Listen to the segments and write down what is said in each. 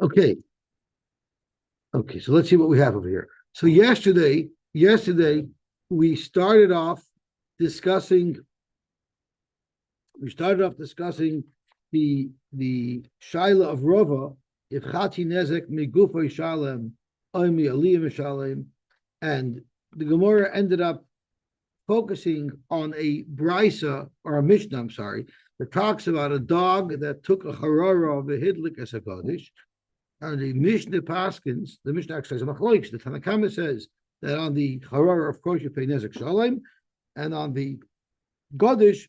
Okay. Okay. So let's see what we have over here. So yesterday we started off discussing. We started off discussing the shaila of Rava if chati nezek migufay shalem oimi aliyim shalem, and the Gemara ended up focusing on a brisa or a mishnah. I'm sorry, that talks about a dog that took a harara of a hidlik as a kaddish. And the Mishnah Paskins, the Mishnah actually says machloiks. The Tanakama says that on the harara, of course, you pay nezek shalem, and on the kaddish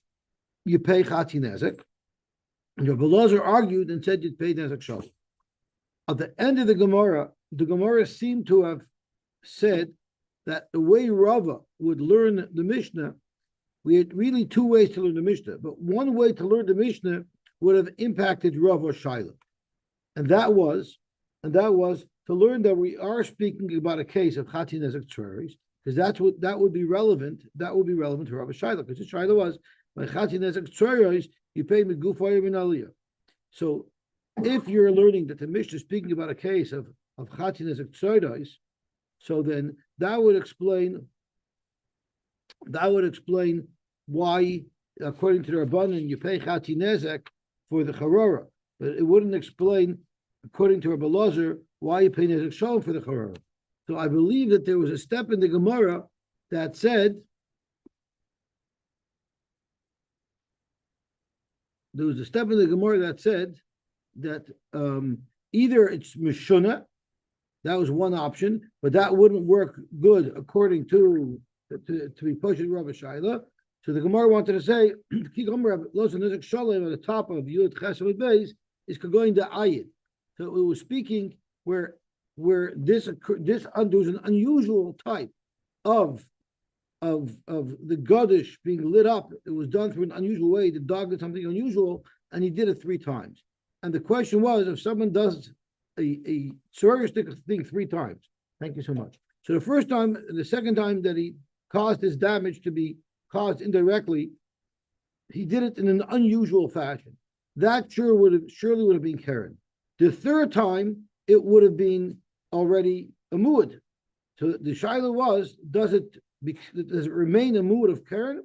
you pay chati nezek. And Rabbi Elazar argued and said you'd pay nezek shalom. At the end of the Gemara seemed to have said that the way Rava would learn the Mishnah, we had really two ways to learn the Mishnah, but one way to learn the Mishnah would have impacted Rava Shaila. And that was to learn that we are speaking about a case of chati nezek tzroros, because that would be relevant. That would be relevant to Rava Shaila, because the Shaila was by chati nezek tzroros, you pay migufay min aliyah. So if you're learning that the Mishnah is speaking about a case of chati nezek tzroros, so then that would explain why, according to the Rabbanan, you pay chati nezek for the charora, but it wouldn't explain, according to Rabbi Elazar, why you pay nezek shalom for the charora. So I believe that there was a step in the Gemara that said that either it's mishuna, that was one option, but that wouldn't work good according to be pushed Rabbi Shaila. So the Gemara wanted to say, nezek shalom at the top of Yud Chesed Beis is going to ayid. So it was speaking where this there was an unusual type of the Gadish being lit up. It was done through an unusual way. The dog did something unusual, and he did it 3 times. And the question was, if someone does a Tzroros thing 3 times, thank you so much. So the first time, the second time that he caused this damage to be caused indirectly, he did it in an unusual fashion. That surely would have been Karen. The third time, it would have been already a muad. So the shaila was, does it remain a muad of Karen,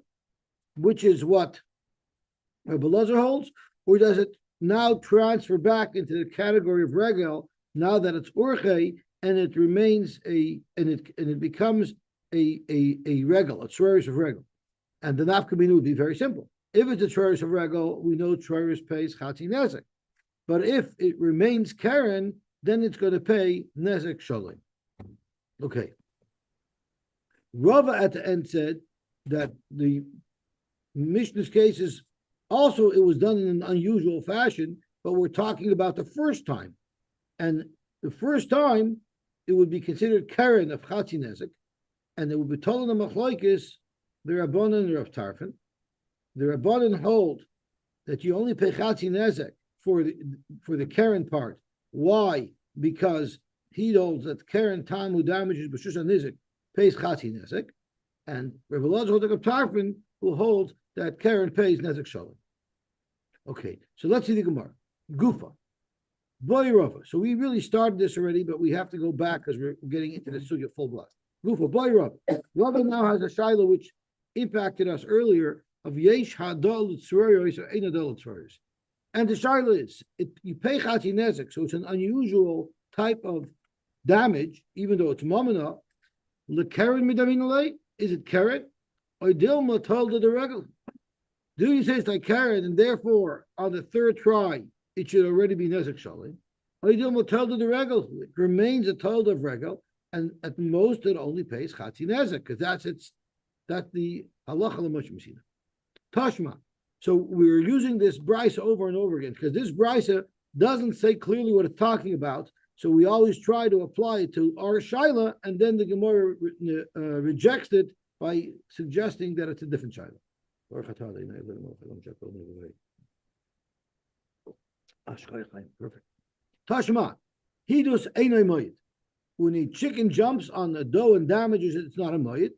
which is what Rabbi Elazar holds, or does it now transfer back into the category of regel now that it's orche and it remains and it becomes a regel, a tzroros of regel, and the nafkamina would be very simple. If it's a tzroros of regel, we know tzroros pays chati nezek, but if it remains Karen, then it's going to pay nezek shalom. Okay. Rava at the end said that the Mishnah's case is also, it was done in an unusual fashion, but we're talking about the first time. And the first time, it would be considered Karen of Chatzi Nezek, and it would be told in the Machlokes, the Rabbanan and the Rav Tarfon. The Rabbanan hold that you only pay Chatzi Nezek for the Karen part. Why? Because he holds that Karen time who damages B'shus Nezek pays Chatzi Nezek, and Rav Elazar holds like Tarfon who holds that Karen pays Nezek Shalom. Okay, so let's see the Gemara. Gufa. Boy Rava. So we really started this already, but we have to go back because we're getting into the sugya full blast. Gufa. Boy Rava. Rava now has a shaila which impacted us earlier of yesh hadol tzroros or ein hadol tzroros. And the shaila is, you pay chati nezek, so it's an unusual type of damage, even though it's mamana. Lekeren midamin, is it keren? Or dilma told the regular? Do you say it's like Karen, and therefore on the third try it should already be nezek shalom? Or you dilma told the regel? It remains a told of regel, and at most it only pays chati nezek because that's the halacha l'moshe mishina. Tashma. So we're using this brisa over and over again because this brisa doesn't say clearly what it's talking about. So we always try to apply it to our shaila, and then the Gemara rejects it by suggesting that it's a different shaila. Perfect. Tashma. Hidus einay moyed. When a chicken jumps on the dough and damages it, it's not a moyed.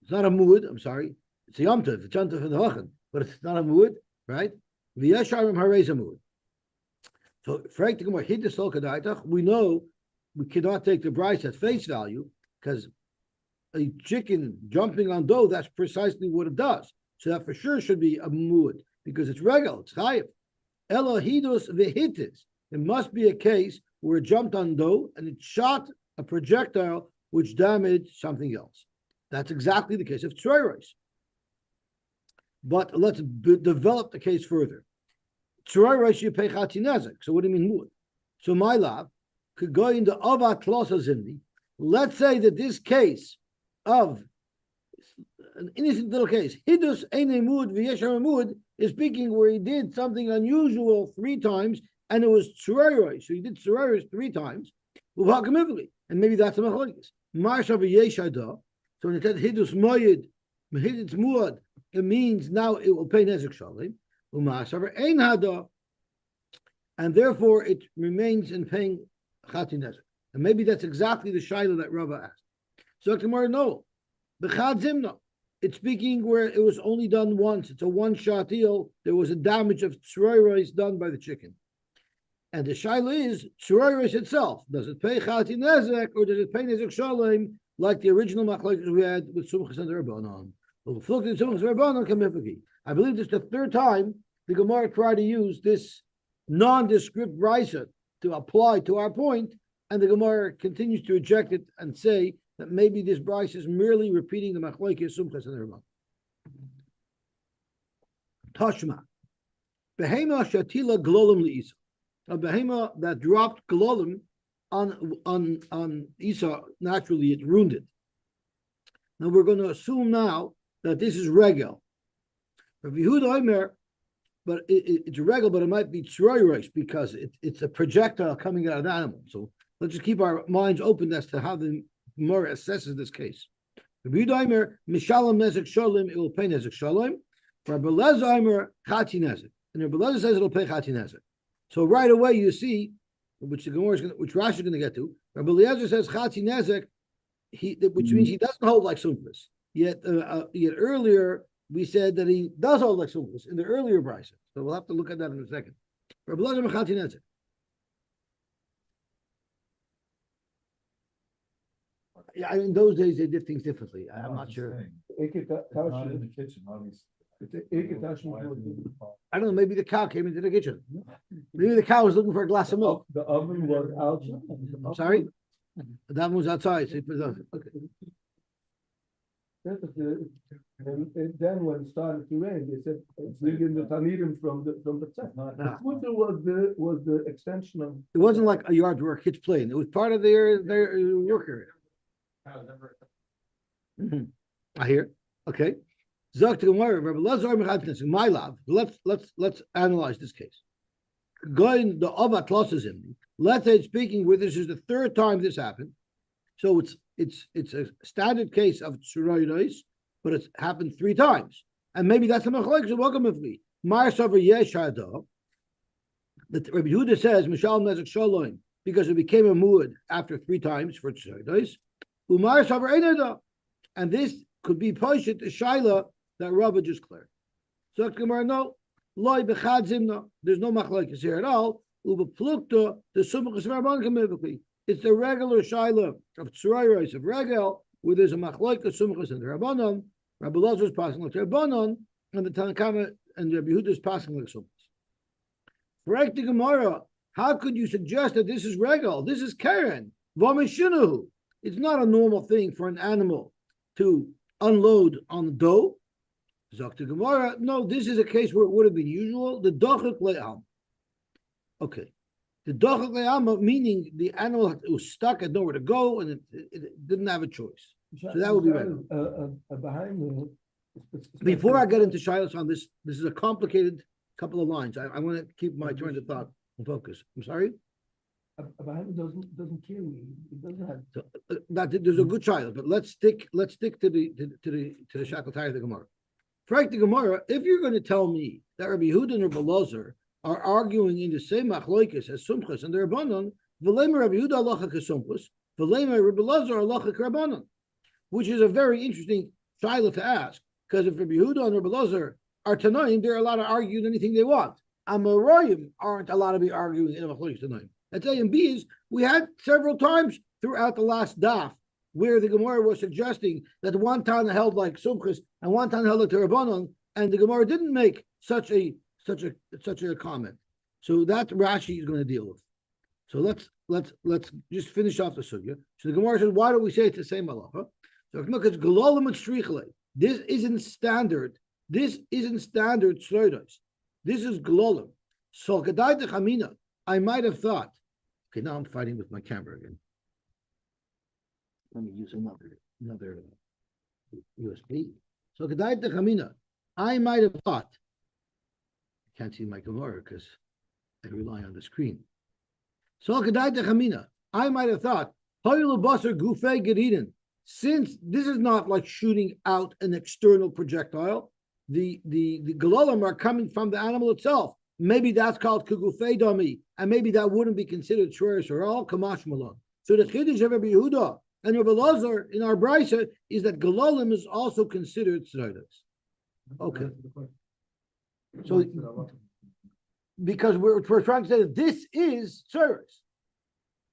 It's not a muad. I'm sorry. It's a Yom Tov, it's Yom Tov for the Hochen, but it's not a Muad, right? V'yesharim harei Muad. So, we know we cannot take the price at face value because a chicken jumping on dough, that's precisely what it does. So that for sure should be a Muad because it's regal, it's chayiv. Elohidus v'hitis. It must be a case where it jumped on dough and it shot a projectile which damaged something else. That's exactly the case of Tzroros. But let's develop the case further. Tzroros you pay chatinezek. So what do you mean muad? So my lab could go into avat zimni. Let's say that this case of an innocent little case, hidus eine muad v'yeshar muad, is speaking where he did something unusual 3 times and it was Tzroros. So he did Tzroros 3 times. And maybe that's a machlokes. Marsha v'yeshada. So when it says hidus moyed, hidus muad, it means now it will pay nezek shalim. Umasaver ein hada, and therefore it remains in paying chati nezek. And maybe that's exactly the shaila that Rava asked. So tomorrow, no, b'chad zimna. It's speaking where it was only done once. It's a one-shot deal. There was a damage of tzroros done by the chicken. And the shaila is tzroros itself. Does it pay chati nezek or does it pay nezek shalim like the original machlokes we had with sumchas and rabbanon? I believe this is the 3rd time the Gemara tried to use this nondescript brisa to apply to our point, and the Gemara continues to reject it and say that maybe this brisa is merely repeating the machlokes sumchas and rabbanon. Tashma, behema shatila glolim liisa, a behema that dropped glolim on Isa, naturally it ruined it. Now we're going to assume now that this is regel. Rabbi Yehuda Omer, but it's regel, but it might be tzroros because it's a projectile coming out of the animal. So let's just keep our minds open as to how the Gemara assesses this case. Rabbi Yehuda Omer, mishalom nezek shalom, it will pay nezek shalom. Rabbi Elazar Omer, chati nezek, and Rabbi Elazar says it will pay chati nezek. So right away you see, which the Gemara is which Rashi is going to get to. Rabbi Elazar says chati nezek, which means he doesn't hold like sumchus. Yet earlier we said that he does hold like sumchus in the earlier brisa. So we'll have to look at that in a second. Rabbi Elazar mechati nezek. Yeah, in those days they did things differently. I'm not sure. Not in the kitchen, obviously. I don't know. Maybe the cow came into the kitchen. Maybe the cow was looking for a glass of milk. The oven was outside. I'm sorry. The oven was outside. So okay. And then when it started to rain, they said bring in the tanirim from the tzech. The footer was the extension of. It wasn't like a yard where kids playing. It was part of their work area. I hear. Okay. My love. Let's analyze this case. Going the avat losses in. Let's say speaking where this is the 3rd time this happened. So it's a standard case of tzroros, but it's happened 3 times. And maybe that's a machlokes. Welcome with me. Marsaver yeshada. That Rabbi Yehuda says Mishal nezek shalom because it became a muad after 3 times for tzroros. Umarsaver einada, and this could be poshet the shaila that Rava just cleared. So Gemara, no, loy bechad zimna. There's no machlokes here at all. Uba plukta the sumchas rabbanon kamivukli. It's the regular shaila of tzroros of regel, where there's a machlokes sumchas and the rabbanon. Rabbi Elazar is passing like rabbanon, and the Tanakama and Rabbi Yehuda is passing like sumchas. Correct the Gemara. How could you suggest that this is regel? This is keren v'mishinuhu. It's not a normal thing for an animal to unload on the dough. Zakta Gemara. No, this is a case where it would have been usual. The dochak le'am. Okay. The dochak le'am, meaning the animal was stuck, had nowhere to go, and it didn't have a choice. So that would be right. Before I get into Shilas on this, this is a complicated couple of lines. I want to keep my train of thought and focus. I'm sorry? Doesn't kill you. It doesn't have. So, there's a good child, but let's stick to the Shackletari of the Gemara. Frank the Gemara, if you're going to tell me that Rabbi Yehuda and Rabbi Elazar are arguing in the same machlokes as Sumchas and the Rabbanon, v'lemer Rabbi Yehuda halacha kesumchas, v'lemer Rabbi Elazar halacha k'Rabbanon, which is a very interesting shaila to ask. Because if Rabbi Yehuda and Rabbi Elazar are Tanoim, they're allowed to argue anything they want. Amoraim aren't allowed to be arguing in a Machlokes Tanoim. That's A and B is we had several times throughout the last daf where the Gemara was suggesting that one Tana held like Sumchus and one Tana held like Terabanon, and the Gemara didn't make such a comment. So that Rashi is going to deal with. So let's just finish off the sugya. So the Gemara says, why don't we say it's the same halacha? So look, it's Gololim and Strichele. This isn't standard. This isn't standard Tzroros. This is Gololim. So Kedai Chamina, I might have thought. Okay, now I'm fighting with my camera again. Let me use another USB. So Kedai Chamina, I might have thought. I can't see my Gemara because I rely on the screen. So Kedai Chamina, I might have thought. Gufei Geridin. Since this is not like shooting out an external projectile, the galolim are coming from the animal itself. Maybe that's called kugufei dami, and maybe that wouldn't be considered tzroros or all kamash malon. So the chiddush of Rabbi Yehuda and Rabbi Elazar in our brisa is that galolim is also considered tzroros. Okay. So because we're trying to say that this is tzroros.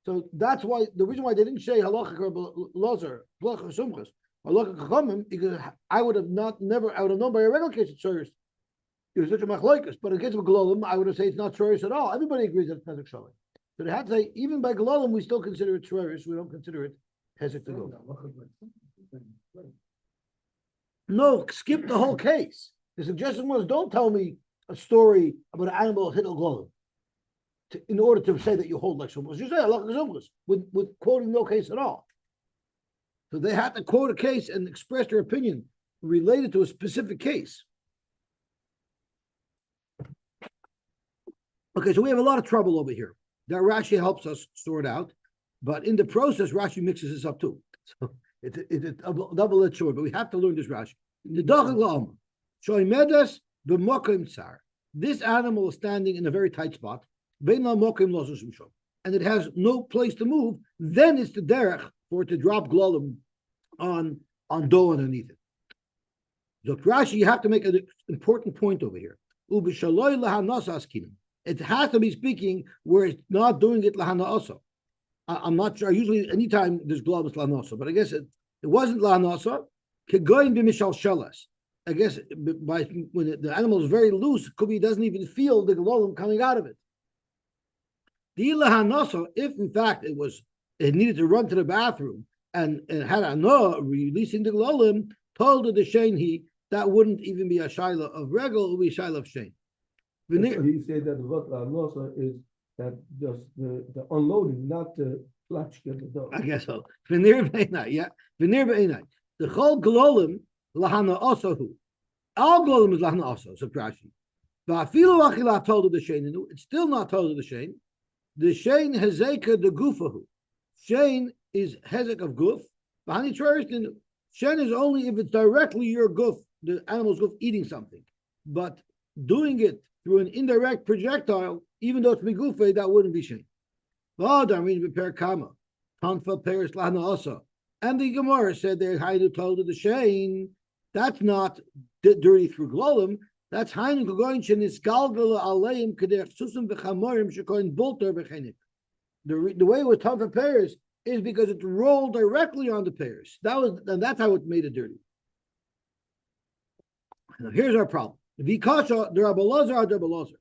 So that's why the reason why they didn't say halacha Elazar, halacha sumchas, halacha chachamim, because I would have known by a regular case it's tzroros. It was such a machlokes, but in case of galolim, I would have said it's not tzroros at all. Everybody agrees that it's pesach shalim. So they had to say even by galolim we still consider it tzroros. We don't consider it pesach to go. No, skip the whole case. The suggestion was don't tell me a story about an animal hit a galolim. In order to say that you hold like sumchas, you say halacha sumchas with quoting no case at all. So they had to quote a case and express their opinion related to a specific case. Okay, so we have a lot of trouble over here. That Rashi helps us sort out, but in the process, Rashi mixes this up too. So it's a double-edged sword, but we have to learn this Rashi. The dachal shoimedes b'mokim tsar. This animal is standing in a very tight spot. And it has no place to move, then it's the derech for it to drop glolim on dough underneath it. So Rashi, you have to make an important point over here. It has to be speaking where it's not doing it lahanasa. I'm not sure. Usually, anytime there's glolim, it's lahanasa, but I guess it wasn't lahanasa. Kegoyin b'mishal shelas. I guess when the animal is very loose, it could be he doesn't even feel the glolim coming out of it. If in fact it needed to run to the bathroom and had a no releasing the glolim, told the shein that wouldn't even be a shaila of regal, it would be a shaila of shein. So he said that what anosa is that just the unloading, not the flatch of the dough. I guess so. V'nir b'einai, yeah. V'nir b'einai. The whole glolim lahana osahu. All glolim is lahana osahu. So Rashi. Va'afilu achila told the shein. It's still not told the shein. The shein hezeka the gufahu. Shein is hezek of guf. Bahani tzroros. Shein is only if it's directly your guf, the animal's guf eating something. But doing it through an indirect projectile, even though it's migufe, that wouldn't be shein. And the Gemara said they Hainu told the shein. That's not dirty through glolim. That's Hainu Gogoin Sheniskalgala Aleim Kedech Susum Bechamorim Shekoin Bolter Bechenik. The way it was tough for pears is because it rolled directly on the pears. That's how it made it dirty. Now here's our problem. Vikasha the Rabbi Elazar the Rabbi Elazar.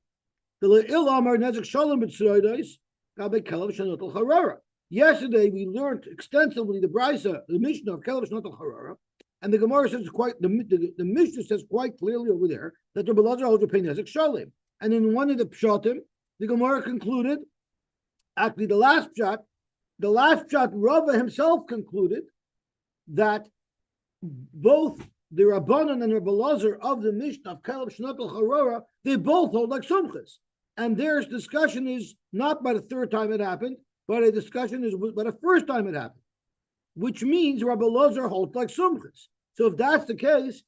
The Le'il Amar Nezek Shalom B'Tzroros Gabe Kelav Shenotel Harara. Yesterday we learned extensively the brisa, the Mishnah of Kelav Shenotel Harara. And the Gemara says the Mishnah says quite clearly over there that the Belazar holds a Nezek Shalim. And in one of the Pshatim, the Gemara concluded, actually the last Pshat, Rava himself concluded that both the Rabbanan and the Belazar of the Mishnah of Kaleb Shnotel Harora, they both hold like Sumchas. And their discussion is not by the third time it happened, but a discussion is by the first time it happened. Which means Rabbi Elazar holds like Sumchas. So if that's the case,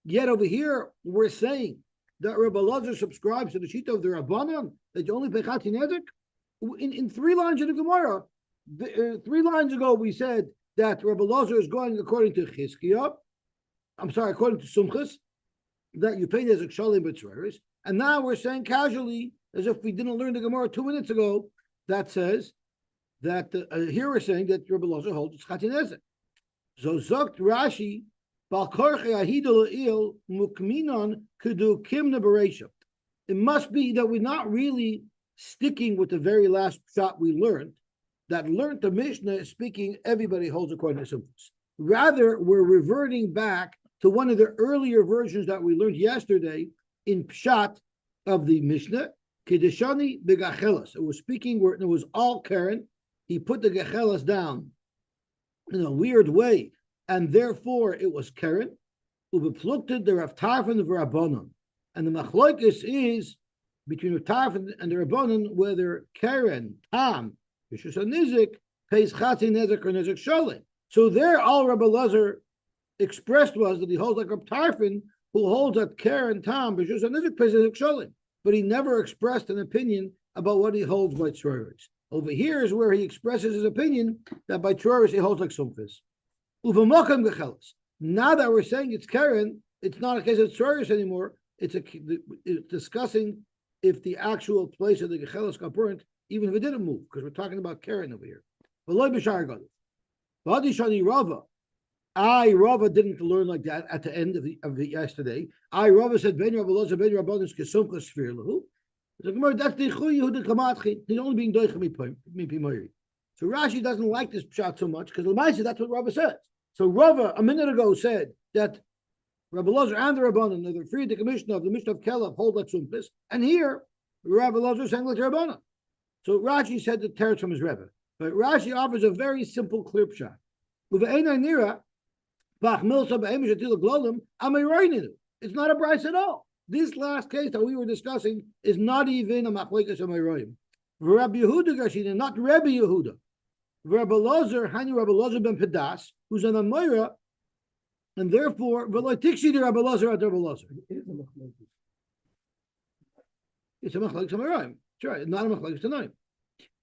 yet over here we're saying that Rabbi Elazar subscribes to the Shita of the Rabbanan, that you only pay Chatzin Nezek. In 3 lines of the Gemara, 3 lines ago we said that Rabbi Elazar is going according to Chizkiah, I'm sorry, according to Sumchus, that you pay Nezek Shalim b'Tzroros, and now we're saying casually, as if we didn't learn the Gemara 2 minutes ago, that says that here we're saying that Rabbi Elazar holds it's Chatin Nezek. So Zokt Rashi, Bal Korche Ahidol Il Mukminon Kudu Kimna Bereisha. It must be that we're not really sticking with the very last shot we learned, that learned the Mishnah speaking, everybody holds according to Sumchus. Rather, we're reverting back to one of the earlier versions that we learned yesterday in Pshat of the Mishnah, Kedeshani begachelas. It was speaking where it was all Karen. He put the gachelas down in a weird way, and therefore it was Karen. Ubeplukted the Rav Tarfon of Rabbanon. And the machloikis is between Rav Tarfon and the Rabbanon whether Karen, Tam, Bishus Nizik, pays Chati Nezek or Nezek Shalim. So there all Rabbi Elazar expressed was that he holds like Rav Tarfon, who holds that Karen, Tam, Bishus Nizik pays Nezek Shalim. But he never expressed an opinion about what he holds by Tzroros. Over here is where he expresses his opinion that by Tzroros he holds like Sumchus. Uvamakam gechelas. Now that we're saying it's Karen, it's not a case of Tzroros anymore. It's discussing if the actual place of the gechelas got burnt, even if it didn't move, because we're talking about Karen over here. Rava, Rava didn't learn like that at the end of the yesterday. Rava said, Ben Rabbi Elazar, Ben Rabbanon, Kesumcha Sfir Lahu. That's the Chu Yehuda Kamatchi. He's only being doicha mi pimoiri. So Rashi doesn't like this shot so much because Lamaisa, that's what Rava says. So Rava a minute ago said that Rabbi Elazar and the Rabbanon, the free the commissioner of the Mishnah of Kelev, hold like Sumpis, and here Rabbi Elazar saying like the Rabbanon. So Rashi said the teretz from his Rebbe, but Rashi offers a very simple clear shot. It's not a price at all. This last case that we were discussing is not even a machlekes amayroim. Rabbi Yehuda Gashin, not Rabbi Yehuda. Rabbi Elazar, Hani Rabbi Elazar ben Pedas, who's an Amayra, and therefore, Rabbi Elazar at Rabbi Elazar. It's a machlekes amayroim. That's right, not a machlekes tanoim.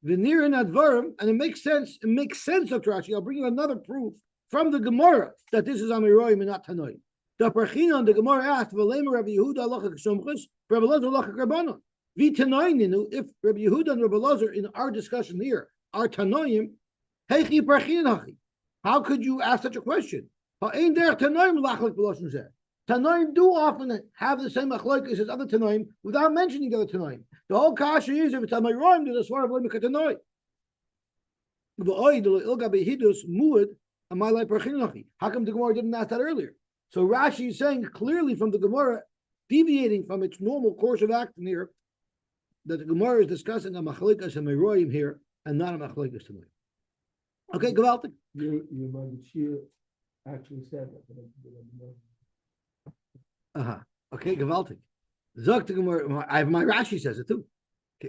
V'nir in advarim, and it makes sense. It makes sense of Rashi. I'll bring you another proof from the Gemara that this is amayroim and not tanoim. The Parchinon, the Gemara asked, "V'leimer Rabbi Yehuda halacha k'sumchus, Rabbi Elazar halacha k'rabbanon." V'tanoininu, if Rabbi Yehuda and Rabbi Elazar in our discussion here are tanoim, heichi parchinon hachi. How could you ask such a question? Ha'ein derech tanoim lachlik b'loshen zeh. Tanoim do often have the same machlokes as other tanoim without mentioning the other tanoim. The whole kasha is if it's amayroim, there's a svar of leimer k'tanoim. V'oi d'lo ilga behidus muad amalai parchinon hachi. How come the Gemara didn't ask that earlier? So Rashi is saying clearly from the Gemara, deviating from its normal course of action here, that the Gemara is discussing a machalikas and meroim here, and not a machalikas tonight. Okay, Gavaltik. Your Shir actually said that. Okay, Gavaltik. Zok the Gemara. I have my Rashi says it too.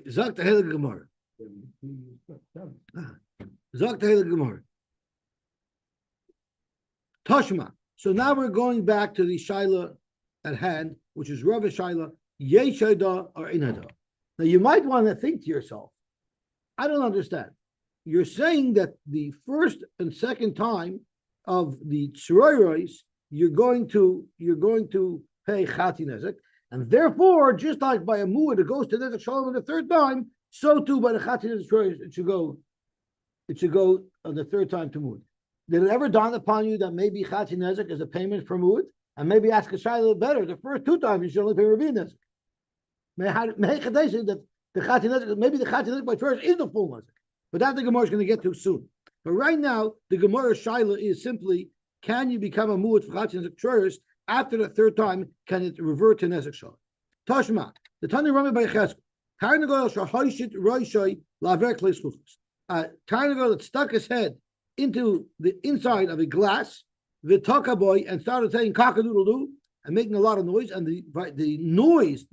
Zok the Heilige Gemara. Zok the Heilige Gemara. Toshma. So now we're going back to the Shaila at hand, which is Rav Shaila, Yeshada or Inada. Now you might want to think to yourself, I don't understand. You're saying that the first and second time of the Tzroros, you're going to pay Chati Nezek, and therefore, just like by a muad it goes to Nezek Shalom the third time, so too by the Chati Nezek it should go on the third time to muad. Did it ever dawn upon you that maybe Chati Nezek is a payment for Muad? And maybe ask a Shaila better. The first two times you should only pay Rabbi Nezek. That the Chati Nezek, maybe the Chati Nezek by first is the full Nezek. But that the Gemara is going to get to soon. But right now, the Gemara Shaila is simply, can you become a Muad for Chati Nezek Tzroros after the third time? Can it revert to Nezek Shalom? Tashma, the Tani Rami by Chesed. Tarnagol shahoishit roishoi laver kles chutzos. Tarnagol that stuck his head into the inside of a glass, the taka boy, and started saying cock-a-doodle-doo and making a lot of noise. And the noise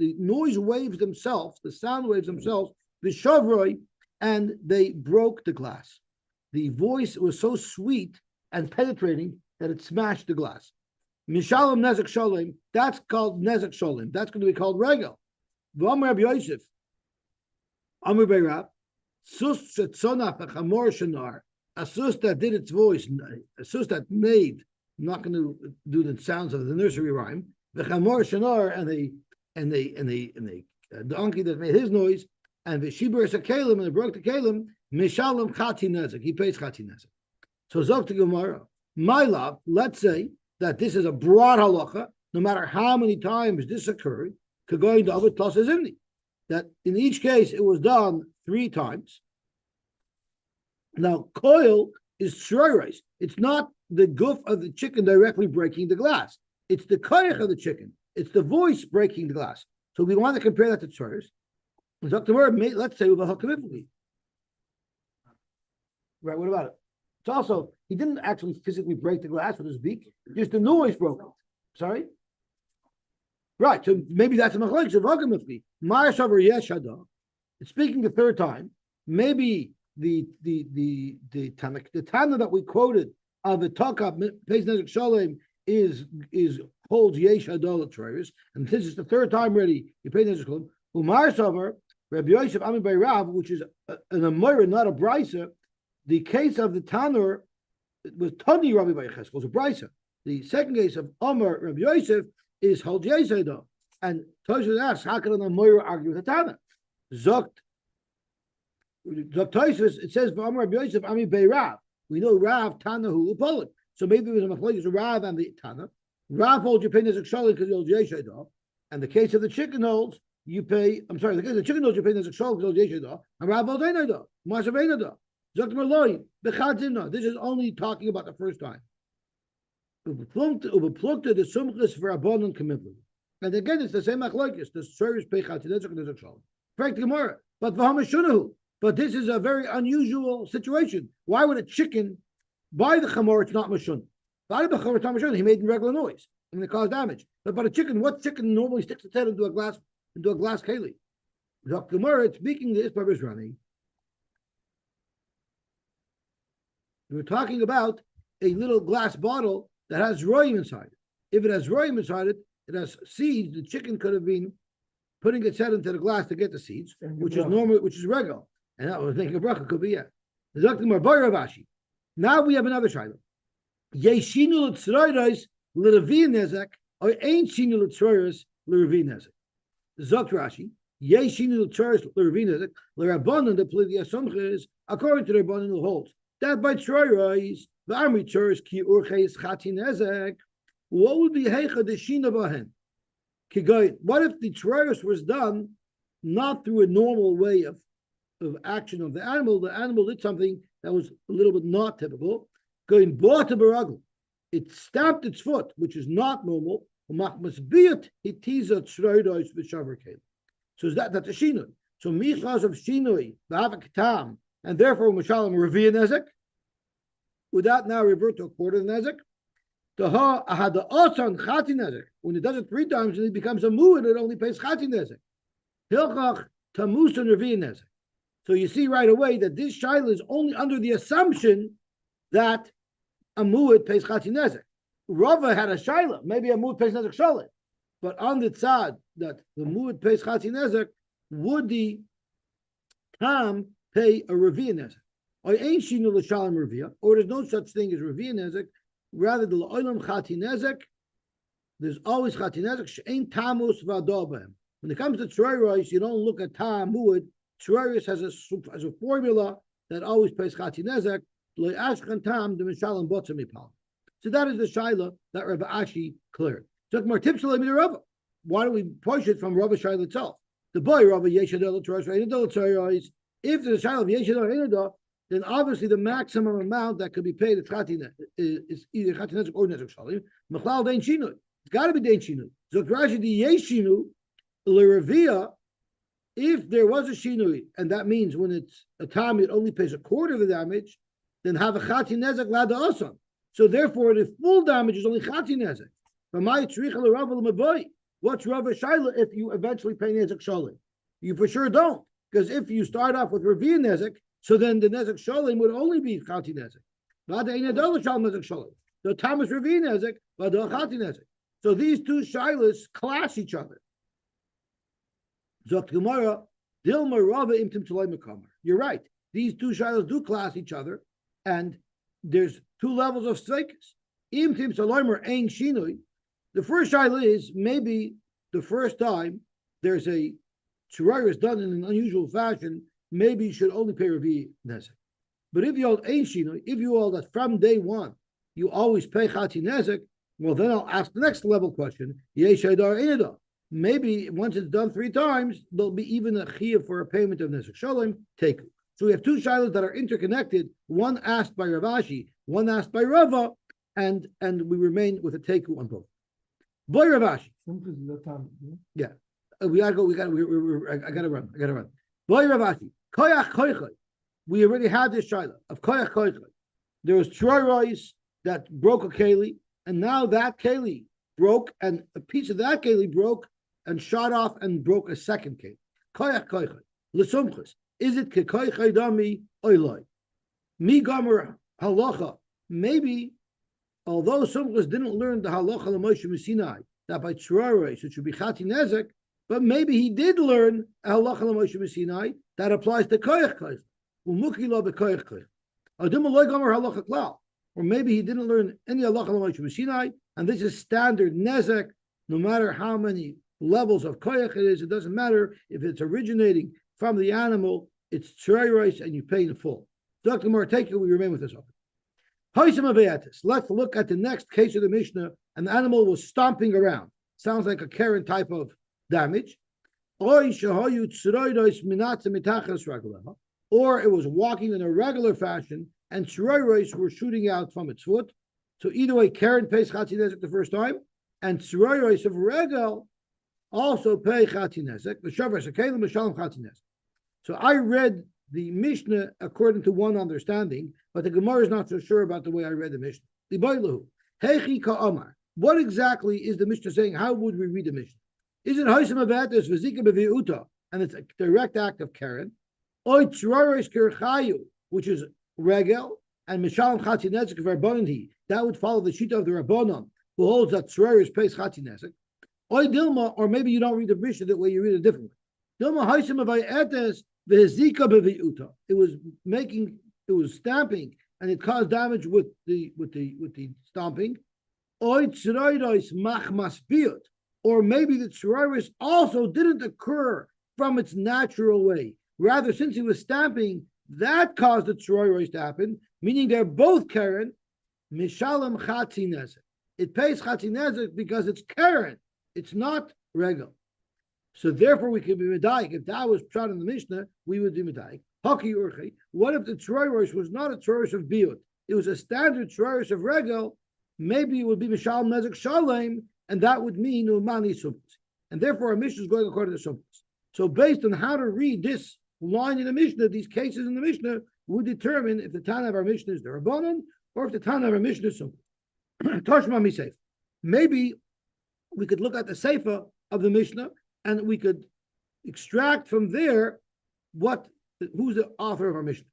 waves themselves, the sound waves themselves, the shavroi, and they broke the glass. The voice was so sweet and penetrating that it smashed the glass. Mishalom nezek sholem, that's called nezek sholem. That's going to be called regel. V'amar Rabbi Yosef, Amar Beirab, sus shetzonach v'chamor shenar. A sus that did its voice, a sus that made I'm not going to do the sounds of the nursery rhyme. The chamor shanar and the donkey that made his noise, and the shibur kalim and it broke the kalim. Mishalim chati nezek. He pays chati nezek. So zok to Gemara. My love. Let's say that this is a broad halacha. No matter how many times this occurred, could go into other tosas imni. That in each case it was done 3 times. Now, coil is tzroros. It's not the goof of the chicken directly breaking the glass. It's the koyach of the chicken. It's the voice breaking the glass. So we want to compare that to tzroros. Let's say right, what about it? It's also, he didn't actually physically break the glass with his beak, just the noise broke it. Sorry? Right, so maybe that's a machlokes of Hagamifli. Ma'asavar yeshada. It's speaking the 3rd time. Maybe the Tana that we quoted of the Takab Pez Nezek Shalem is holds yesh hadol tzroros, and this is the 3rd time already. You pay Nezek Shalem. Ma'asavar Rabbi Yosef Ami by Rav, which is an Amora, not a Brisa. The case of the Tanur was Tani Rabbi by Cheskel, was a Brisa. The second case of Amar Rabbi Yosef is Hol Yesedo. And Tosfos asks, how can an Amora argue with the Tana? Zokt Tosfos, it says, Amar Rabbi Yosef Ami by Rav. We know Rav, Tana, who Upolit. So maybe it was a machlokes of Rav and the Tana. Rav holds you pay Nezek Shalom because you hold Yesedo. And the case of the chicken holds, you pay, I'm sorry, the case of the chicken holds you pay Nezek Shalom because you hold Yesedo. And Rav holds Einodo. Masav Einodo. This is only talking about the 1st time. And again, it's the same machlokes. The service pay chatinezek shalom. Correct Gemara. But this is a very unusual situation. Why would a chicken by the chamor? It's not mashun. By the chamor, it's not mashun. He made regular noise and it caused damage. But a chicken, what chicken normally sticks its head into a glass keli? Gemara, it's speaking this by Rizrani. We're talking about a little glass bottle that has royim inside it. If it has royim inside it, it has seeds. The chicken could have been putting its head into the glass to get the seeds, which is normal, which is regular. And that was making a bracha, could be yeah. Now we have another shayla. Yeshinu l'tzroros l'revi nezek, or ain't shinu l'tzroros l'revi nezek. Zok Rashi. Yeshinu l'tzroros l'revi nezek, l'rabbanan the plivya somches, according to the rabbanan who holds that by Tzroros, the army Tzroros ki urches chatin ezek, what would be heicha the shina bahen? What if the Tzroros was done not through a normal way of action of the animal? The animal did something that was a little bit not typical. Going bought a baragl, it stamped its foot, which is not normal. It is a Tzroros v'shavar kelim. So is that's a shinui. So michas of shinui v'havakatam. And therefore, Mashalim Reviya Nezek, would that now revert to a quarter Nezek? When it does it 3 times, and it becomes a mu, and it only pays Chati Nezek. Hilchach Tamus and Reviya Nezek. So you see right away that this shaila is only under the assumption that a mu'id pays Chati Nezek. Rava had a shaila, maybe a mu'id pays Nezek Shalit. But on the tzad that the mu'id pays Chati Nezek, would the tam pay a Reviya Nezek? Or ain't shinu l'shalom Reviya, or there's no such thing as Reviya Nezek, rather the l'olam Chati Nezek, there's always Chati Nezek, she'ain tamus v'ador b'hem. When it comes to Tzroros, you don't look at tam mu'id. Tzroros has a formula that always pays Chati Nezek, lo ashkan tam the mishalom botzim mipal. So that is the shaila that Rabbi Ashi cleared. So more tips to Rava. Why don't we push it from Rabbi Shaila itself? The boy Rabbi Yeshadel Tzroros Einadol Tzroros. If there's a shaila of Yeshadel Einadol, then obviously the maximum amount that could be paid at Chati is either Chati Nezek or Nezek Shalim. Machlal Dein Shinu. It's got to be Dein Shinu. So Rashi the Yeshinu l'Revia. If there was a Shinui, and that means when it's a time it only pays a quarter of the damage, then have a Chati Nezek Lada Osam. So therefore, the full damage is only Chati Nezek. What's Rava Shaila if you eventually pay Nezek Shalim? You for sure don't. Because if you start off with Reviya Nezek, so then the Nezek Shalim would only be Chati Nezek. So Thomas Reviya Nezek, Vada Chati Nezek. So these two Shailas clash each other. Zok Gemara, Dilma Rava Imtim Tzalei Mekamer. You're right. These two Shailas do clash each other, and there's 2 levels of streikus. Im Tim Salomer Ein Shinui. The first shaila is maybe the first time there's a Tzroros done in an unusual fashion, maybe you should only pay Revi Nezek. But if you hold Ein Shinui, if you hold that from day one, you always pay Chati Nezek, well, then I'll ask the next level question. Maybe once it's done 3 times, there'll be even a chiyuv for a payment of Nezek Shalom, take. So we have 2 shilas that are interconnected, one asked by Rav Ashi, one asked by Rava, and we remain with a teku on both. Boy Rav Ashi. Yeah. I gotta run. Boy Rav Ashi. Koyach koychay. We already had this shaila of koyach koychay. There was Tzroros that broke a keli, and now that keli broke, and a piece of that keli broke and shot off and broke a second keli. Koyach koychay. L'sumchus. Is it kekoychay dami oiloi? Mi gomer halacha. Maybe, although Sumchus didn't learn the halacha l'Moshe Sinai that by Tzroros it should be chati nezek, but maybe he did learn a halacha l'Moshe Sinai that applies to koyach koyach. Umuki lo bekoyach koyach. Adim loy gomer halacha klal. Or maybe he didn't learn any halacha l'Moshe Sinai, and this is standard nezek. No matter how many levels of koyach it is, it doesn't matter if it's originating from the animal. It's Tzroros, and you pay in full. Dr. Marteka, we remain with this open. Let's look at the next case of the Mishnah. An animal was stomping around. Sounds like a Karen type of damage. Or it was walking in a regular fashion, and Tzroros were shooting out from its foot. So either way, Karen pays Chati Nezek the first time, and Tzroros of Regel also pay Chati Nezek. The Shavras Akalim Mishalem Chati Nezek. So I read the Mishnah according to one understanding, but the Gemara is not so sure about the way I read the Mishnah. What exactly is the Mishnah saying? How would we read the Mishnah? Is it Haisam Avatis Vazika Beviuta, and it's a direct act of Karen, or Tzroros Kirchayu, which is Regel, and Mishalem Chati Nezek Verboninhi? That would follow the Shita of the Rabbanon, who holds that Tzroros pays Chati Nezek. Or Dilma, or maybe you don't read the Mishnah that way, you read it differently. Dilma Haisam Avatis. It was stamping, and it caused damage with the stomping. Or maybe the Tzroros also didn't occur from its natural way. Rather, since he was stamping, that caused the Tzroros to happen, meaning they're both Karen. Mishalem Chati Nezek. It pays Chati Nezek because it's Karen. It's not Regel. So therefore, we could be medayik. If that was pshat in the Mishnah, we would be medayik. Haki urchi. What if the Tzroros was not a Tzroros of biut? It was a standard Tzroros of Regel. Maybe it would be Mishalem Nezek Shalem, and that would mean Umani Sumpas. And therefore, our Mishnah is going according to Sumpas. So based on how to read this line in the Mishnah, these cases in the Mishnah, we determine if the Tana of our Mishnah is the Rabbanon, or if the Tana of our Mishnah is Sumpas. Toshma Misef. Maybe we could look at the Seifa of the Mishnah, and we could extract from there who's the author of our Mishnah.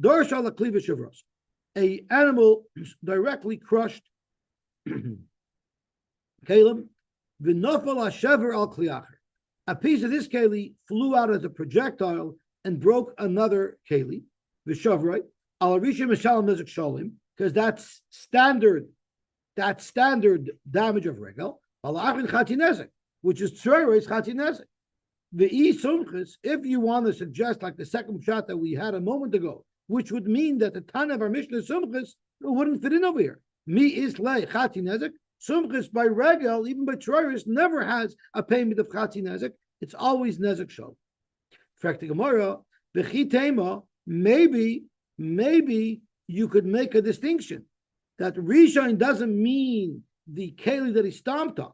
Dorsha lakliva shavros. A animal directly crushed Kalim. V'nofal hashever al kliacher. A piece of this keli flew out as a projectile and broke another keli. V'shavrei al arisha mishalem nezek shalim, because that's standard damage of regel. Al achin chati nezek, which is Tzroros Chati Nezek. The Sumchus, if you want to suggest like the second shot that we had a moment ago, which would mean that the Tana of our Mishnah Sumchus wouldn't fit in over here. Mi Islay Chati Nezek. Sumchus by Regel, even by Tzroros, never has a payment of Chati Nezek. It's always Nezek Shol. Fact Gemara, V'chitema, maybe you could make a distinction that Rishon doesn't mean the keli that he stomped on.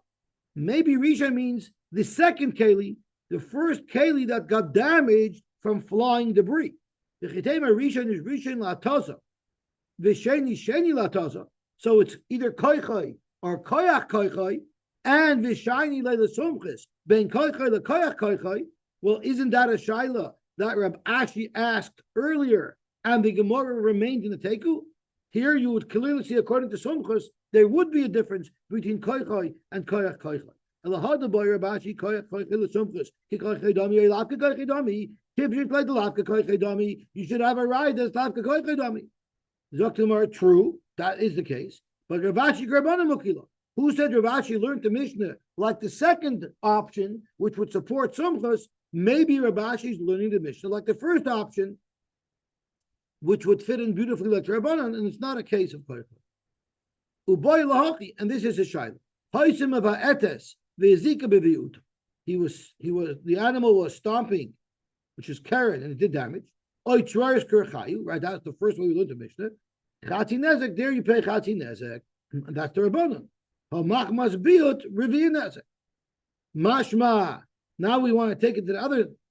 Maybe Rishon means the second keli, the first keli that got damaged from flying debris. The chitema Rishon is Rishon la'toza. The sheni la'toza. So it's either koichai or koyach koichai, and the shiny leila sumchis ben koichai le koyach koichai. Well, isn't that a shaila that Rab Ashi asked earlier, and the Gemara remained in the teku? Here you would clearly see, according to Sumchus, there would be a difference between koichai and koyach koichai. Elahada boy Rabashi koyach koichai l'sumchus ki koichai dami elafka koichai dami. If you play the lafka koichai dami, you should have a ride that's lafka koichai dami. Zoktimar, true, that is the case. But Rav Ashi Rabbanan Mukila. Who said Rav Ashi learned the Mishnah like the second option, which would support Sumchus? Maybe Rav Ashi is learning the Mishnah like the first option, which would fit in beautifully like Rabbanan, and it's not a case of Koyach. Uboy lahachi, and this is a shayla. Haisim of ha'etes ve'ezika beviut. The animal was stomping, which is Karen, and it did damage. Oy Tzroros kerchayu, right? That's the first way we learned the Mishnah. Chati nezek, there you pay chati nezek, and that's the Rabbanan. Hamachmas biut revi nezek. Mashma. Now we want to take it to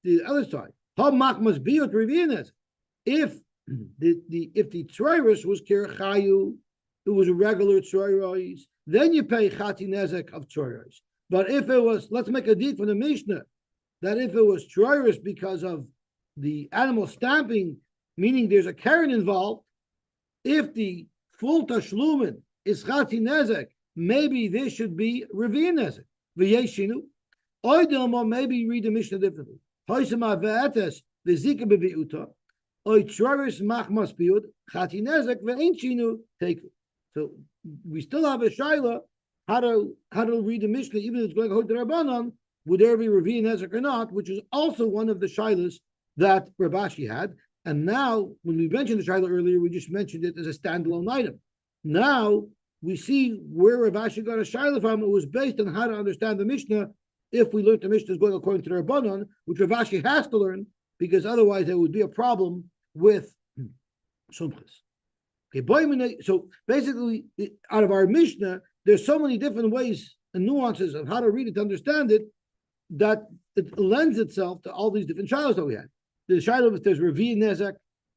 the other side. Hamachmas biut revi nezek. If the Tzroros was kerchayu, it was a regular Tzroros, then you pay chati nezek of Tzroros. But if it was, let's make a deed from the Mishnah, that if it was Tzroros because of the animal stamping, meaning there's a Karen involved, if the full tashlumin is chati nezek, maybe this should be revi nezek. V'yeshinu. Oydilma, maybe read the Mishnah differently. Hoysema ve'etes v'zika bevi'uta. Oy Tzroros machmas biud chati nezek ve'ein shinu take it. So we still have a shaila how to read the Mishnah, even if it's going to Rabbanan, would there be revi nezek or not, which is also one of the shailas that Rav Ashi had. And now, when we mentioned the shaila earlier, we just mentioned it as a standalone item. Now we see where Rav Ashi got a shaila from. It was based on how to understand the Mishnah. If we learned the Mishnah is going according to the Rabbanan, which Rav Ashi has to learn, because otherwise there would be a problem with Sumchus. Okay, so basically, out of our Mishnah, there's so many different ways and nuances of how to read it, to understand it, that it lends itself to all these different shilos that we had. The shiloh, if there's revi nezek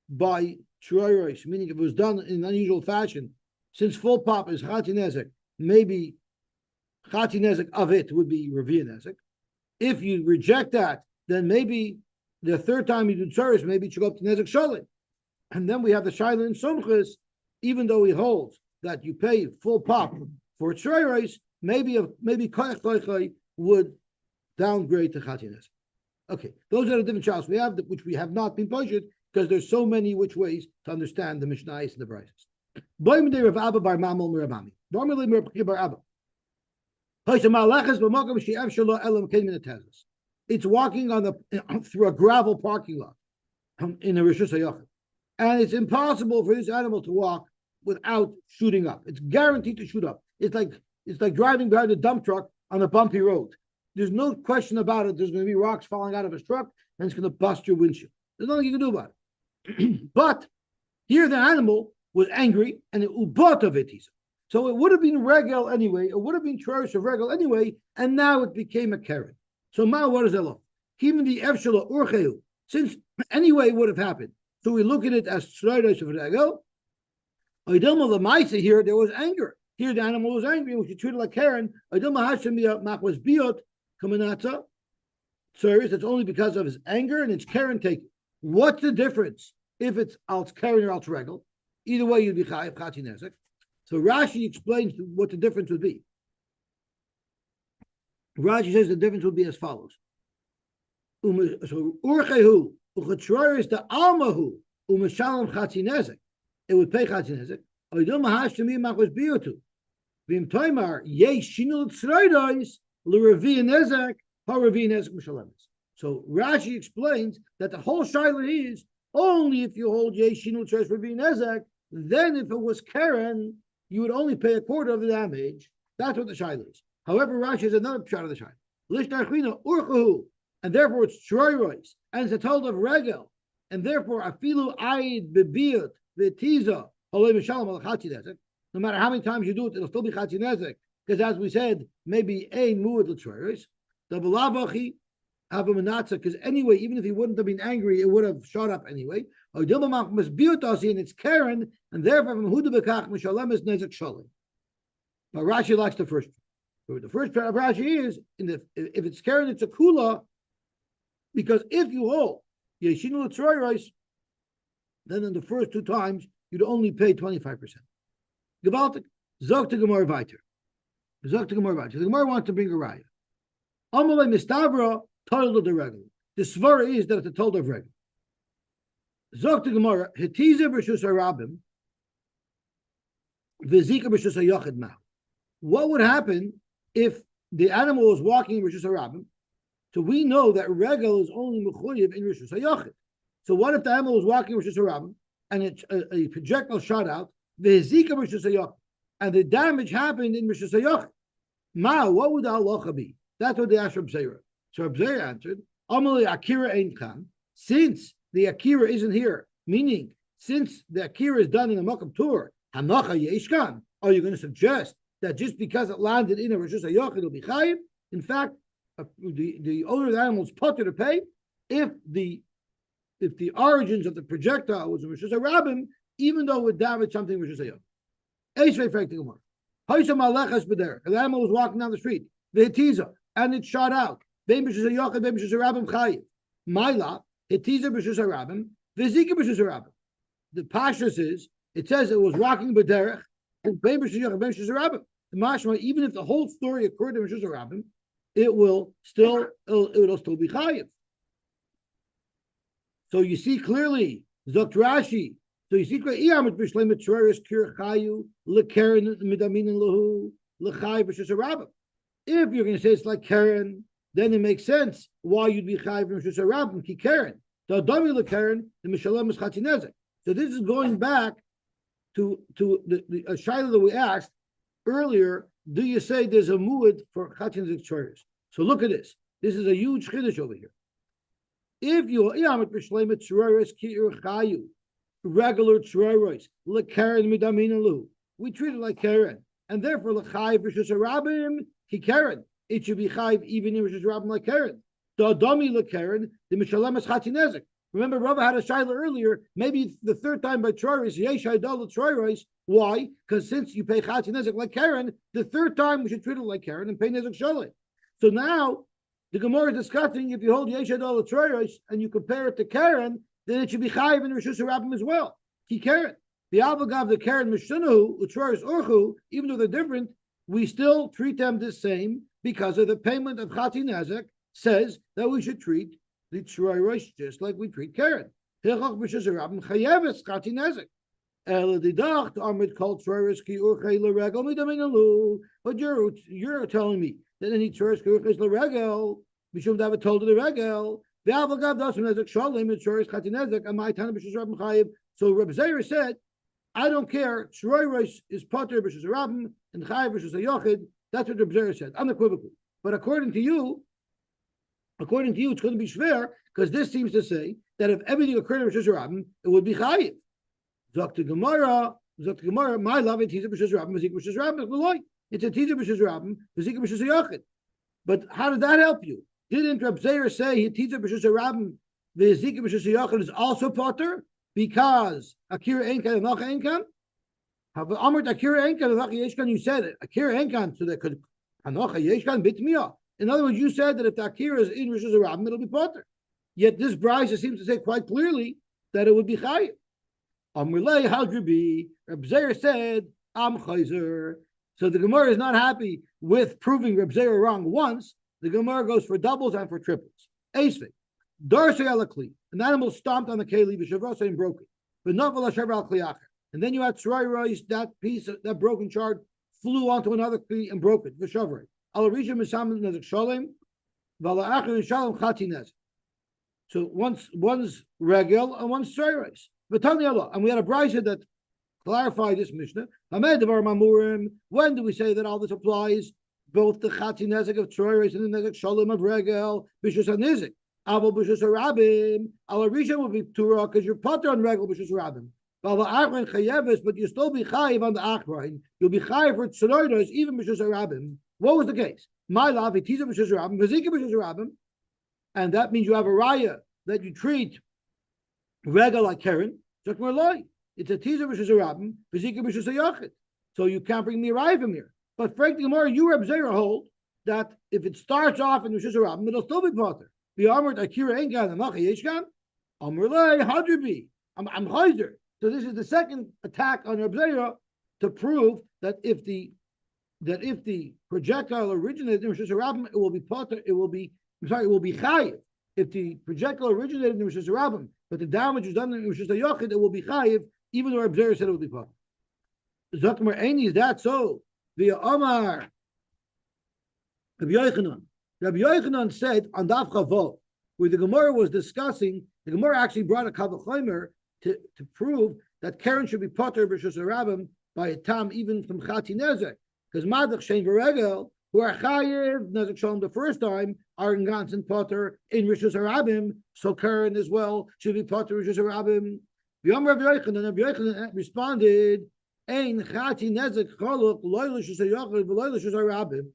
by Tzroros, meaning if it was done in an unusual fashion, since full pop is chati nezek, maybe chati nezek of it would be revi nezek. If you reject that, then maybe the third time you do Tzroros, maybe it should go up to nezek shalit. And then we have the shiloh in Sumchus, even though he holds that you pay full pop for Tzroros, maybe koyach koyach would downgrade to chati nezek. Okay, those are the different shilos we have, which we have not been posted because there's so many which ways to understand the Mishnayos and the Braysos. It's walking on through a gravel parking lot in a Rishus HaYachid, and it's impossible for this animal to walk without shooting up. It's guaranteed to shoot up. It's like driving behind a dump truck on a bumpy road. There's no question about it. There's going to be rocks falling out of his truck, and it's going to bust your windshield. There's nothing you can do about it. But here the animal was angry, and it ubot of it. So it would have been regel anyway. It would have been Tzroros of regel anyway, and now it became a keren. So ma, what is that law? Even the efshala urcheu, since anyway it would have happened. So we look at it as Tzroros of regel. Oidilma the ma'isa here, there was anger. Here the animal was angry, and we should treat it like keren. Oidilma hashim was biot. Kamanata, Tzroros, it's only because of his anger and it's Karen taken. What's the difference if it's Alt Karen or Alt Regel? Either way, you'd be Chayiv Chati Nezek. So Rashi explains what the difference would be. Rashi says the difference would be as follows. So Urchehu, Uchatzroros the Almahu, Umashalom Chati Nezek. It would pay Chati Nezek. Oidil Mahashtami Machos Biotu. Vim Toimar, Ye Shinul Tzroros. So Rashi explains that the whole shaila is only if you hold Yeshinu Tzroros Revi Nezek, then if it was Karen, you would only pay a quarter of the damage. That's what the shaila is. However, Rashi has another shot of the shaila. Lishtarchina Urchahu, and therefore it's Tzroros, and it's a told of Regel, and therefore Afilu Aid Bebiot Vetiza Olay Mishalom Al Chati Nezek. No matter how many times you do it, it'll still be Chati Nezek. Because as we said, maybe a muad l'Tzroros, the b'lavachi have a menatza. Because anyway, even if he wouldn't have been angry, it would have shot up anyway. Or dilmamach must be and it's Karen, and therefore from huda bekach mishalem is nezek shalim. But Rashi likes the first. The first part of Rashi is if it's Karen, it's a kula, because if you hold yeshinu l'Tzroros, then in the first two times you'd only pay 25%. Gewaltig zog to Gemara weiter. The Gemara wants to bring a raya. Amalei mistavra told of the regular. The svara is that it's a told of regular. Zok to Gemara hetiza b'shus harabim. V'zika b'shus hayochid ma. What would happen if the animal was walking in Rishus Harabim? So we know that regel is only mechuyev in Rishus Hayochid. So what if the animal was walking in Rishus Harabim and a projectile shot out, v'zika b'shus hayochid, and the damage happened in Rishus Hayochid? Ma, what would the halacha be? That's what they asked Reb Zera. So Reb Zera answered, Amalei Akira ein kan. Since the Akira isn't here, meaning since the Akira is done in a Makam Tur, Hanacha Yeshkan, are you going to suggest that just because it landed in a Rishus Hayochid, it'll be chayiv? In fact, the owner of the animal is potter to pay if the origins of the projectile was in Rishus Harabim, even though it would damage something in Rishus Hayochid. Eisvei Frek Tigomar. Haisam Alechas B'der. The animal was walking down the street. V'hetiza, and it shot out. Bein Rishus Hayochid, bein Rishus Harabim chayiv. Maila, hetiza Rishus Harabim, v'zika Rishus Harabim. The pashtus is, it says it was walking B'derech, and bein Rishus Hayochid, bein Rishus Harabim. The mashma, even if the whole story occurred in Rishus Harabim, it will still be chayiv. So you see clearly, Zokt Rashi. So you see clearly, if you're going to say it's like Karen, then it makes sense why you'd be chayiv in Rishus Harabim ki Karen. The Adami lekaren, the Mishalem is chatinezek. So this is going back to the shaila that we asked earlier. Do you say there's a muad for chatinezek tzroros? So look at this. This is a huge chiddush over here. If you regular tzroros lekaren midamin lu, we treat it like Karen, and therefore lechayiv Rishus Harabim ki Karen. It should be chayiv even in Rishus Harabim like Karen. The Adami lekaren, the Mishalem is chatinezek. Remember, Bava had a shaila earlier. Maybe the third time by tzroros, yesh haydal tzroros. Why? Because since you pay chatinezek like Karen, the third time we should treat it like Karen and pay nezek shalei. So now the Gemara is discussing if you hold yesh haydal tzroros and you compare it to Karen, then it should be chayiv in Rishus Harabim as well. Ki Karen. The avagav the Karen mishunahu utzroros orchu, even though they're different, we still treat them the same because of the payment of chatinezek says that we should treat the tzroros just like we treat Karen. Hilchach Rishus Harabim chayeves chatinezek. But you're telling me that any tzroros is l'regel, mishum davet told the regel. The avagav doesn't nezek shalom and tzroros chatinezek. And my tana Rishus Harabim chayev. So Reb Zera said, I don't care. Tzroros is potter Rishus Harabim and chayev Rishus Hayochid. That's what Reb Zera said, unequivocally. But according to you, it's going to be shver because this seems to say that if everything occurred in Rishus Harabim, it would be chayiv. Zok Gemara, my love it tiza b'shus rabim, v'zik b'shus rabim. It's a tiza b'shus rabim, v'zik b'shus hayochid. But how did that help you? Didn't Reb Zera say he tiza b'shus rabim, v'zik b'shus hayochid is also potter because Akira Enkan and Nacha Enkan? Have Amrit Akira Enkan and Nacha Yeshkan? You said it. Akira Enkan, so that could Hanacha Yeshkan bitmiya. In other words, you said that if the Akira is in Rishus Harabim, it'll be potter. Yet this brisa seems to say quite clearly that it would be chayiv. Amrulei Hadribi, Reb Zera said, Am Chayzer. So the Gemara is not happy with proving Reb Zera wrong once. The Gemara goes for doubles and for triples. Eisvik, Darsei Alakli, an animal stomped on the Keli, B'Shavrasa and broke it. But Naval Hashem al Kliacher. And then you had Tzroros, that piece, that broken shard flew onto another Kli and broke it. V'Shavre. Alarisha Misam Nezek Shalem, Vala'acher and Shalom Chati Nezek. So one's regel and one's Tzroros. And we had a brisa that clarified this Mishnah. When do we say that all this applies? Both the Chati Nezek of Tzroros and the Nezek Shalom of Regel, Bishus and Nezek. Aval Bishus Harabim. Alarisha will be Torah because you're potter on Regel Bishus Harabim. But you still be chayiv on the Achrain. You'll be chayiv for Tzroros, even Bishus Harabim. What was the case? My love, Itiza Bishus Harabim, Vazika Bishus Harabim. And that means you have a raya that you treat Regel like Karen, it's a teaser Rishus Harabim, V'zika Rishus Hayochid. So you can't bring me a raya from here. But frankly, Gemara, you Reb Zera hold that if it starts off in Rishus Harabim, it'll still be potter. The armored Akira Engan and Nacha Yeshkan, Amrulei Hadribi. I'm Chayzer. So this is the second attack on Reb Zera to prove that if the projectile originated in Rishus Harabim, it will be potter. It will be chayiv. If the projectile originated in Rishus Harabim, but the damage was done in Rishus Hayochid, it will be chayiv, even though Reb Zera said it will be potter. Zokmer Eini, is that so? Via Omar, Rabbi Yochanan. Rabbi Yochanan said on Daf Chavo, where the Gemara was discussing, the Gemara actually brought a Kavachomer to prove that Karen should be potter b'shus harabim by a tam even from Chati Nezek, because Madach Shein V'Regel, who are Chayiv Nezek Shalom the first time, are in Gansen potter in Rishus Harabim, so Karen as well should be potter Rishus Harabim. V'Yom Rabbi Yochanan responded, Ein Chati Nezek Choluk Loy Rishus Hayochid V'Loy Rishus Harabim.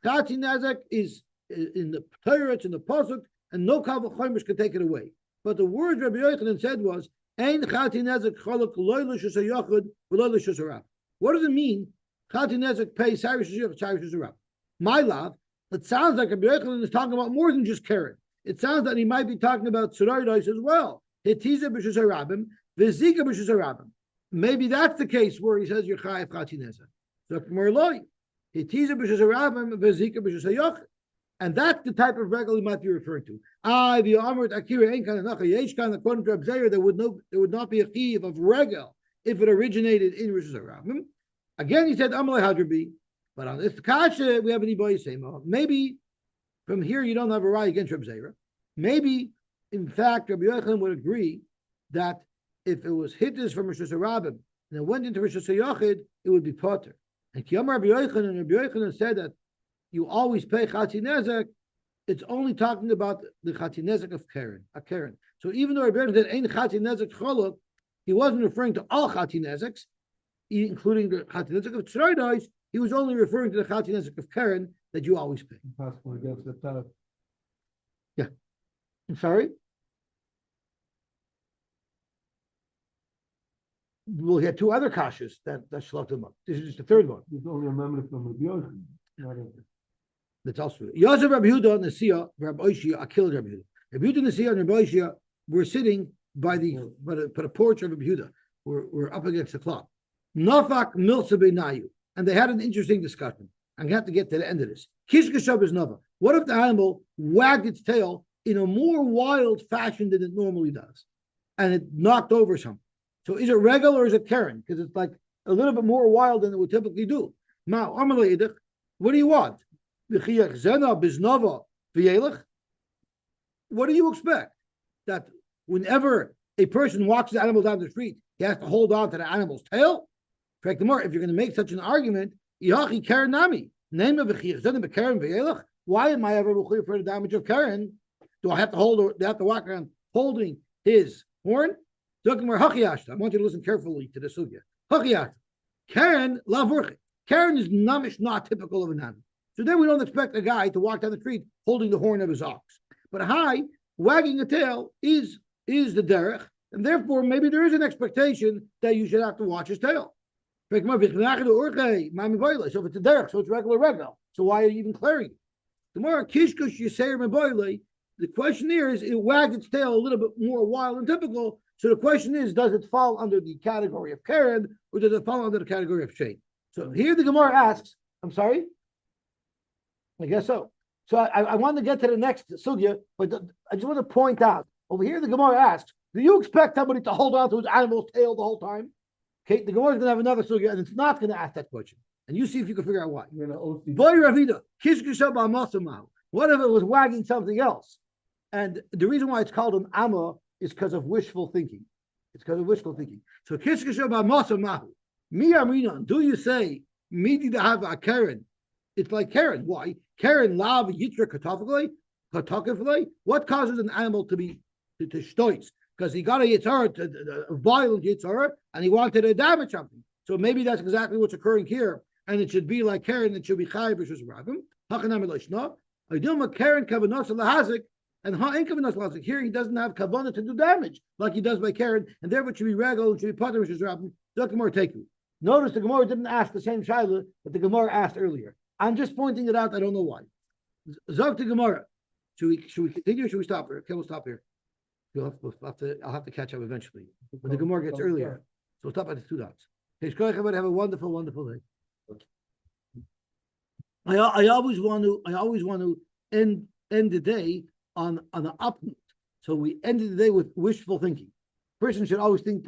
Chati Nezek is in the Torah, it's in the Pasuk, and no Kavachomer can take it away. But the word Rabbi Yochanan said was, Ein Chati Nezek Choluk Loy Rishus Hayochid V'Loy Rishus Harabim. What does it mean? Chati Nezek pay Sari Rishus Hayochid, Sari Rishus Harabim. My love, it sounds like Rabbi Yochanan is talking about more than just Karen. It sounds that he might be talking about Tzroros as well. Hetiza b'shus harabim, v'zika b'shus harabim. Maybe that's the case where he says you're chayav chati nezek. So Merloi, hetiza b'shus harabim, v'zika b'shus hayochid. And that's the type of regal he might be referring to. The Amrit Akira ain't kind of nacha yesh kind according to Reb Zeir, there would not be a chiv of regal if it originated in Rishus Harabim. Again, he said Amalei Hadrabi. But on this kasha, we have an iboy same. Maybe from here you don't have a right against Reb Zeira. Maybe, in fact, Rabbi Yochanan would agree that if it was hittis from Rishus Harabim and it went into Rishus Hayochid, it would be potter. And Kiyam Rabbi Yochanan said that you always pay Chati Nezek. It's only talking about the Chati Nezek of Karen, a Karen. So even though Rabbi Yochanan said Ein Chati Nezek Cholok, he wasn't referring to all Chati Nezeks, including the Chati Nezek of Tzroros. He was only referring to the Chati Nezek of Karen that you always pay. Possible against the Torah. Yeah. I'm sorry? We'll get two other kashas that shlok them up. This is just the third one. There's only a member from Rabbi Yochanan. That's also Yosy Rabbi Yehuda and Nesiya, Rabbi Oishia, killed Rabbi Yehuda. Rabbi Yehuda, Nesiya, and Rabbi Oishia were sitting by the porch of Rabbi Yehuda. We're up against the clock. Nafak milsa beinayu. And they had an interesting discussion. I'm going to have to get to the end of this. Kishkashab is nova. What if the animal wagged its tail in a more wild fashion than it normally does? And it knocked over something. So is it regal or is it Karen? Because it's like a little bit more wild than it would typically do. Now, what do you want? What do you expect? That whenever a person walks the animal down the street, he has to hold on to the animal's tail? In fact, the more, if you're going to make such an argument, Karen Nami, name of Karen. Why am I ever for the damage of Karen? Do I have to walk around holding his horn? I want you to listen carefully to the sugya. Karen lavurche. Karen is namish, not typical of an animal. So then we don't expect a guy to walk down the street holding the horn of his ox. But wagging a tail is the derech, and therefore maybe there is an expectation that you should have to watch his tail. So if it's a derech, so it's regular. So why are you even clearing it? The question here is, it wagged its tail a little bit more wild than typical. So the question is, does it fall under the category of Karen or does it fall under the category of Shane? So here the Gemara asks, I'm sorry? I guess so. So I want to get to the next sugya, but I just want to point out, over here the Gemara asks, do you expect somebody to hold on to his animal's tail the whole time? Okay, the Gemara is going to have another sugya and it's not going to ask that question. And you see if you can figure out why. What if it was wagging something else? And the reason why it's called an amma is because of wishful thinking. It's because of wishful thinking. So do you say midi to have a Karen? It's like Karen. Why? Karen lav yitra katafle. What causes an animal to shtoitz? Because he got a yitzhara, a violent yitzhara, and he wanted to damage something. So maybe that's exactly what's occurring here. And it should be like Karen, it should be Chai B'Shus Rabim. Hachanam Eloshna. Idilma Karen Kavanos Lahazik. And Ha'en Lahazik. Here he doesn't have Kavanah to do damage like he does by Karen, and therefore it should be regal, it should be Pater B'Shus Rabim. Gemara take you. Notice the Gemara didn't ask the same Shaila that the Gemara asked earlier. I'm just pointing it out, I don't know why. Zog to Gemara. Should we continue or should we stop here? Okay, we'll stop here. I'll have to catch up eventually. When the Gemara gets earlier. So we'll stop at the 2 dots. Okay, have a wonderful, wonderful day. I always want to end the day on an up note. So we ended the day with wishful thinking. Person should always think